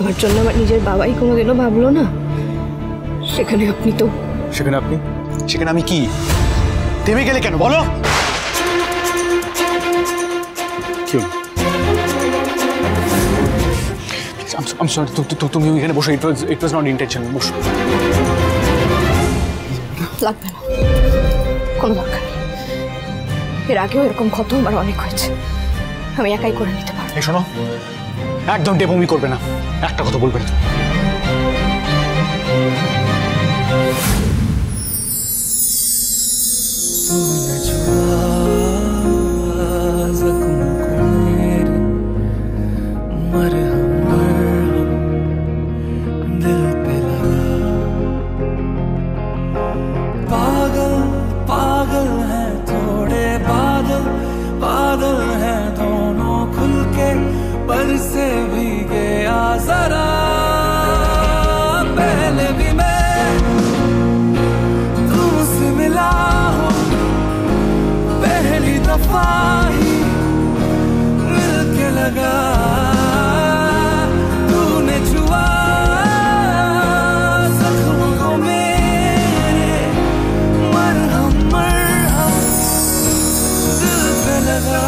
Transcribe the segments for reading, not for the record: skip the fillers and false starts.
আমার জন্য আমার নিজের বাবাই কোনোদিনও ভাবলো না, সেখানে আপনি তো। সেখানে আপনি? সেখানে আমি কি? থেমে গেলে কেন বলো? কি হলো? I'm sorry, তুমি এখানে বসো। It was not intentional. বসো। লাগবে না, কোনো দরকার নেই। এর আগেও এরকম ক্ষত আমার অনেক হয়েছে, আমি একাই করে নিতে পারবো। শোনো, একদম টেপমি করবে না, একটা কথা বলবে না। से भी गया जरा पहले भी मैं तुमसे मिला हूँ, पहली दफा ही मिलके लगा तूने छुआ जख्म को मेरे, मरहम मरहम दिल पे लगा।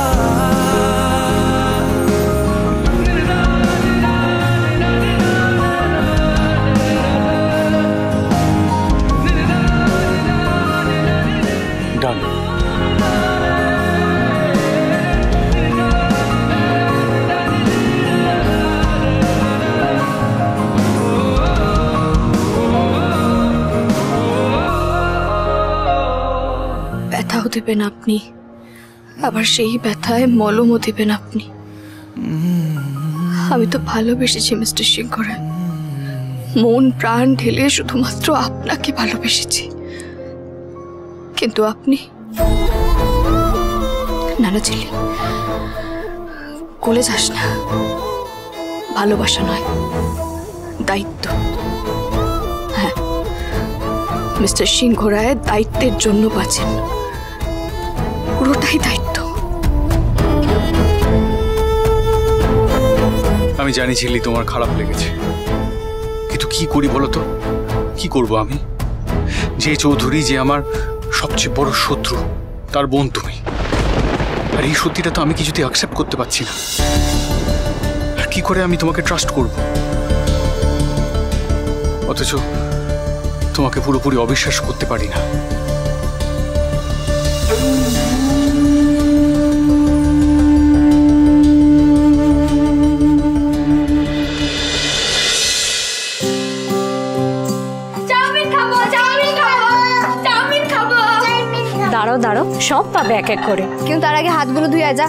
ব্যথাও দেবেন আপনি, আবার সেই ব্যথায় মলমও দেবেন আপনি। আমি তো ভালোবেসেছি মিস্টার সিংহ রায়, মন প্রাণ ঢেলে শুধুমাত্র আপনাকে ভালোবেসেছি। কিন্তু আপনি নানা ছেলে, গলে যাস না। ভালোবাসা নয়, দায়িত্ব। হ্যাঁ, মিস্টার সিংহ রায় দায়িত্বের জন্য বাঁচেন, পুরোটাই দায়িত্ব। আমি জানি ঝিল্লি তোমার খারাপ লেগেছে, কিন্তু কি করি বলো তো? কি করব আমি? যে চৌধুরী, যে আমার সবচেয়ে বড় শত্রু, তার বোন তুমি। আর এই সত্যিটা তো আমি কিছুতে অ্যাকসেপ্ট করতে পারছি না। আর কি করে আমি তোমাকে ট্রাস্ট করব? অথচ তোমাকে পুরোপুরি অবিশ্বাস করতে পারি না। দাঁড়াও দাঁড়াও, সব পাবে এক এক করে। কিন্তু তার আগে হাতগুলো ধুয়ে যা।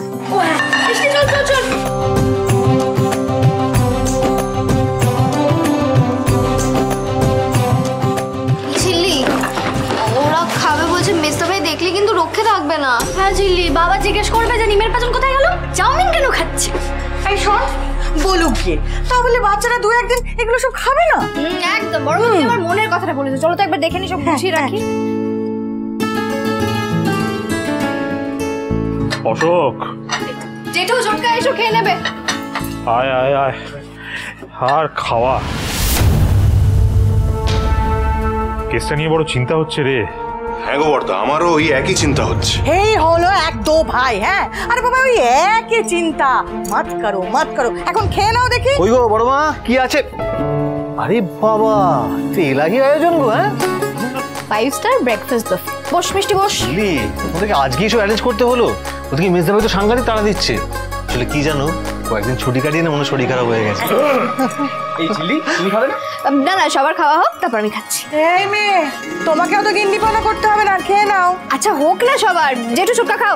ঝিল্লি, ওরা খাবে বলছে, মেসটা ভাই দেখলে কিন্তু রক্ষে থাকবে না। হ্যাঁ ঝিল্লি, বাবা জিজ্ঞেস করবে যে নিমের পাচন কোথায় গেল, চাউমিন কেন খাচ্ছে। এই শোন, বলুক গিয়ে, তাহলে বাচ্চারা দু একদিন এগুলো সব খাবে না। একদম, বড় তুমি আমার মনের কথাটা বলেছো। চলো তো একবার দেখে নি, সব গুছিয়ে রাখি। অশোক, জেঠু ঝটকা এসো, খেয়ে নেবে। আয় আয় আয়, আর খাওয়া। কেসটা নিয়ে বড় চিন্তা হচ্ছে রে। হ্যাঁ গো বর্দা, আমারও ওই একই চিন্তা হচ্ছে। এই হলো এক দো ভাই। হ্যাঁ, আরে বাবা ওই একই চিন্তা। মত করো মত করো, এখন খেয়ে নাও দেখি। ওই গো বড় মা, কি আছে? আরে বাবা, তো এলাহি আয়োজন গো। হ্যাঁ, 5 স্টার ব্রেকফাস্ট বুফে। বস মিষ্টি বস। ওদেরকে আজকে এসব অ্যারেঞ্জ করতে হলো? ওদেরকে মিস দেবে তো সাংঘাতিক তাড়া দিচ্ছে। আসলে কি জানো, কয়েকদিন ছুটি কাটিয়ে না মনে শরীর খারাপ হয়ে গেছে। এই ঝিল্লি, তুমি খাবে না? না না, সবার খাওয়া হোক, তারপর আমি খাচ্ছি। এই মেয়ে, তোমাকেও তো গিন্ডিপনা করতে হবে না, খেয়ে নাও। আচ্ছা হোক না সবার, জেঠু চুটকা খাও।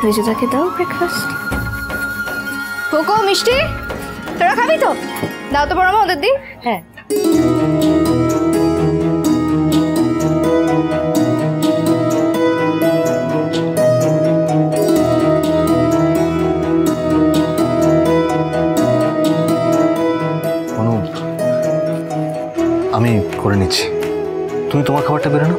রিজুদাকে দাও ব্রেকফাস্ট। কোকো মিষ্টি, তোরা খাবি তো? দাও তো বড় মা, ওদের দি। হ্যাঁ, আমি করে নিচ্ছি, তুমি তোমার খাবারটা বেরো না।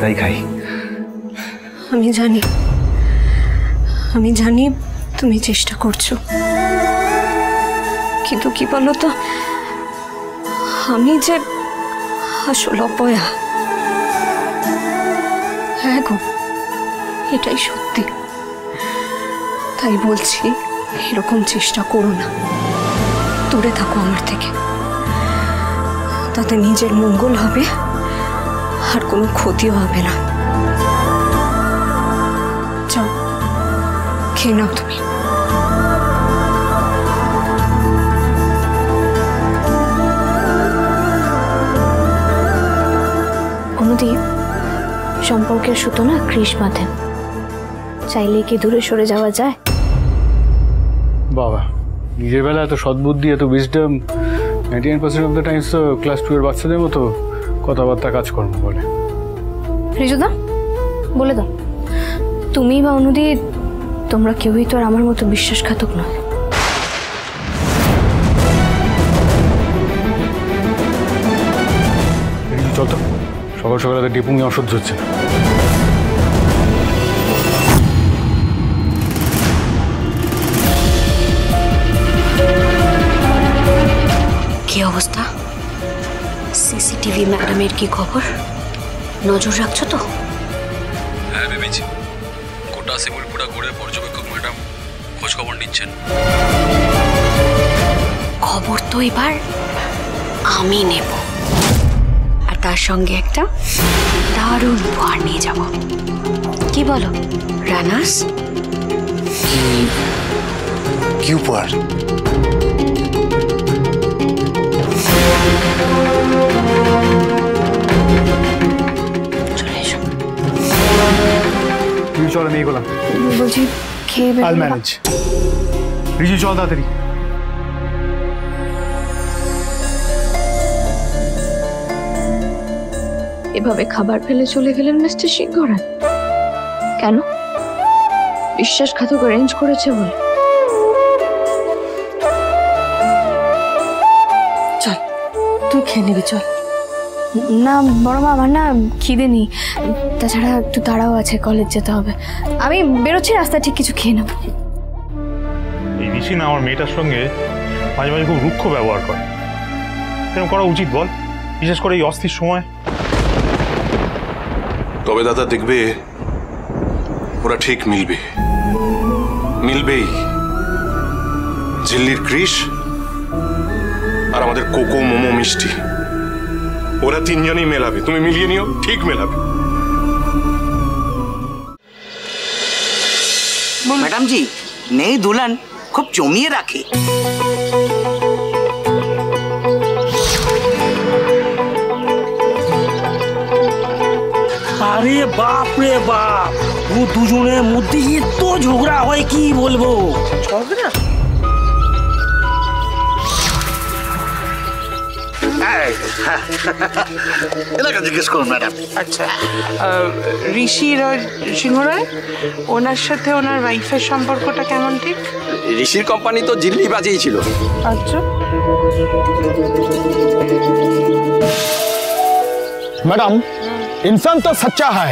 তাই খাই। আমি জানি তুমি চেষ্টা করছো, কিন্তু কি বলো তো, আমি যে আসল অপয়া। হ্যাঁ গো, এটাই সত্যি। তাই বলছি, এরকম চেষ্টা করো না, দূরে থাকো আমার থেকে। তাতে নিজের মঙ্গল হবে আর কোনো ক্ষতিও হবে না। যাও, খেয়ে নাও তুমি। অনুদীপ, সম্পর্কের সুতো না কৃষ বাঁধে, চাইলে কি দূরে সরে যাওয়া যায়? বাবা, নিজের বেলা এত সদ্বুদ্ধি, এত উইজডম, 99% অফ দ্য টাইমস তো ক্লাস 2 এর বাচ্চাদের মতো কথাবার্তা কাজকর্ম বলে। রিজুদা, বলে দাও, তুমি বা অনুদীপ, তোমরা কেউই তো আর আমার মতো বিশ্বাসঘাতক নয়। চল তো, সকাল সকাল ডিপুঙে অসহ্য হচ্ছে না। কি অবস্থা? সিসিটিভি ম্যাডামের কি খবর? নজর রাখছো তো? হ্যাঁ ভেবেছি, গোটা শিমুলপুরা ঘুরে পর্যবেক্ষক ম্যাডাম খোঁজ খবর নিচ্ছেন। খবর তো এবার আমি নেব, আর তার সঙ্গে একটা দারুণ উপহার নিয়ে যাব। কি বলো রানাস? কি উপহার? চলে এসো। চল, আমি এগোলাম। বলছি খেয়ে আল ম্যানেজ। রিজু চল তাড়াতাড়ি। এভাবে খাবার ফেলে চলে গেলেন মিস্টার সিংহরায়? কেন? বিশ্বাসঘাতক অ্যারেঞ্জ করেছে বলে? চল, তুই খেয়ে নিবি, চল। না বড় মা, আমার না খিদে নেই, তাছাড়া একটু তাড়াও আছে, কলেজ যেতে হবে। আমি বেরোচ্ছি, রাস্তায় ঠিক কিছু খেয়ে নেবো। এই ঋষি না আমার মেয়েটার সঙ্গে মাঝে মাঝে খুব রুক্ষ ব্যবহার করে। এরকম করা উচিত বল, বিশেষ করে এই অস্থির সময়? তবে দাদা দেখবে, ওরা ঠিক মিলবেই। ঝিল্লির কৃষ আর আমাদের কোকো মোমো মিষ্টি, ওরা তিনজনই মেলাবে। তুমি মিলিয়ে নিও, ঠিক মেলাবে। मैडम जी, नई दुल्हन खूब जमिए रखे। আরে বাপ রে বাপ, ও দুজনের মধ্যে এত ঝগড়া হয় কি বলবো। ঝগড়া? এলাকা জিজ্ঞেস করুন ম্যাডাম। আচ্ছা, ঋষির আর সিংহরায়, ওনার সাথে ওনার ওয়াইফের সম্পর্কটা কেমন? ঠিক ঋষির কোম্পানি তো জিল্লি বাজেই ছিল। আচ্ছা मैडम, इंसान तो सच्चा है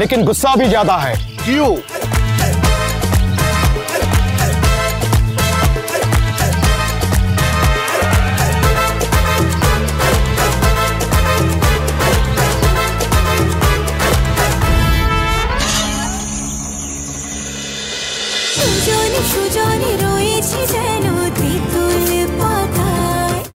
लेकिन गुस्सा भी ज्यादा है। क्यों? সুজনে রয়েছে যেন